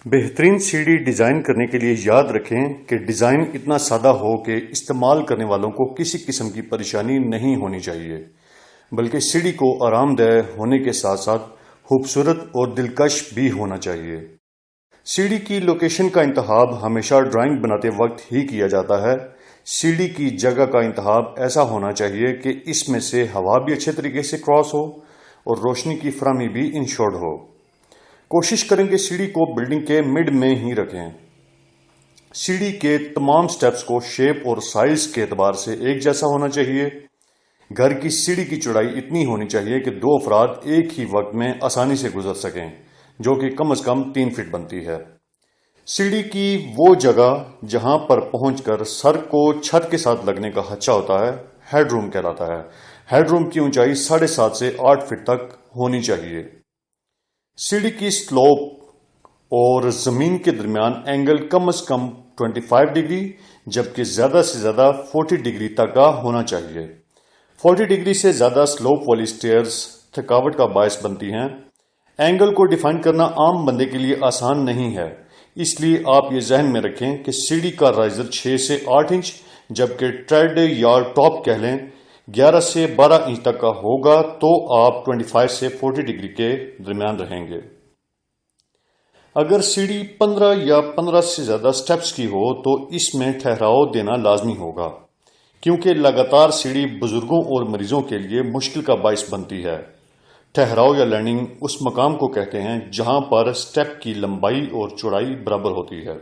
بہترین سیڑھی ڈیزائن کرنے کے لیے یاد رکھیں کہ ڈیزائن اتنا سادہ ہو کہ استعمال کرنے والوں کو کسی قسم کی پریشانی نہیں ہونی چاہیے، بلکہ سیڑھی کو آرام دہ ہونے کے ساتھ ساتھ خوبصورت اور دلکش بھی ہونا چاہیے۔ سیڑھی کی لوکیشن کا انتخاب ہمیشہ ڈرائنگ بناتے وقت ہی کیا جاتا ہے۔ سیڑھی کی جگہ کا انتخاب ایسا ہونا چاہیے کہ اس میں سے ہوا بھی اچھے طریقے سے کراس ہو اور روشنی کی فراہمی بھی انشورڈ ہو۔ کوشش کریں کہ سیڑھی کو بلڈنگ کے مڈ میں ہی رکھیں۔ سیڑھی کے تمام سٹیپس کو شیپ اور سائز کے اعتبار سے ایک جیسا ہونا چاہیے۔ گھر کی سیڑھی کی چوڑائی اتنی ہونی چاہیے کہ 2 افراد ایک ہی وقت میں آسانی سے گزر سکیں، جو کہ کم از کم 3 فٹ بنتی ہے۔ سیڑھی کی وہ جگہ جہاں پر پہنچ کر سر کو چھت کے ساتھ لگنے کا خدشہ ہوتا ہے ہیڈ روم کہلاتا ہے۔ ہیڈ روم کی اونچائی 7.5 سے 8 فٹ تک ہونی چاہیے۔ سیڑھی کی سلوپ اور زمین کے درمیان اینگل کم از کم 25 ڈگری جبکہ زیادہ سے زیادہ 40 ڈگری تک کا ہونا چاہیے۔ 40 ڈگری سے زیادہ سلوپ والی سٹیئرز تھکاوٹ کا باعث بنتی ہیں۔ اینگل کو ڈیفائن کرنا عام بندے کے لیے آسان نہیں ہے، اس لیے آپ یہ ذہن میں رکھیں کہ سیڑھی کا رائزر 6 سے 8 انچ جبکہ ٹریڈ یا ٹاپ کہہ لیں 11 سے 12 انچ تک کا ہوگا تو آپ 25 سے 40 ڈگری کے درمیان رہیں گے۔ اگر سیڑھی 15 یا 15 سے زیادہ سٹیپس کی ہو تو اس میں ٹھہراؤ دینا لازمی ہوگا، کیونکہ لگاتار سیڑھی بزرگوں اور مریضوں کے لیے مشکل کا باعث بنتی ہے۔ ٹھہراؤ یا لینڈنگ اس مقام کو کہتے ہیں جہاں پر سٹیپ کی لمبائی اور چوڑائی برابر ہوتی ہے۔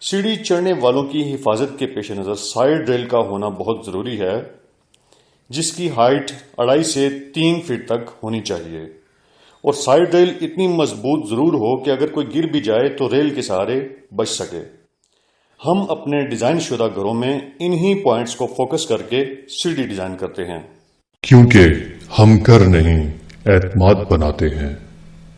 سیڑھی چڑھنے والوں کی حفاظت کے پیش نظر سائیڈ ریل کا ہونا بہت ضروری ہے، جس کی ہائٹ 2.5 سے 3 فٹ تک ہونی چاہیے، اور سائیڈ ریل اتنی مضبوط ضرور ہو کہ اگر کوئی گر بھی جائے تو ریل کے سہارے بچ سکے۔ ہم اپنے ڈیزائن شدہ گھروں میں انہی پوائنٹس کو فوکس کر کے سیڑھی ڈیزائن کرتے ہیں، کیونکہ ہم گھر نہیں اعتماد بناتے ہیں۔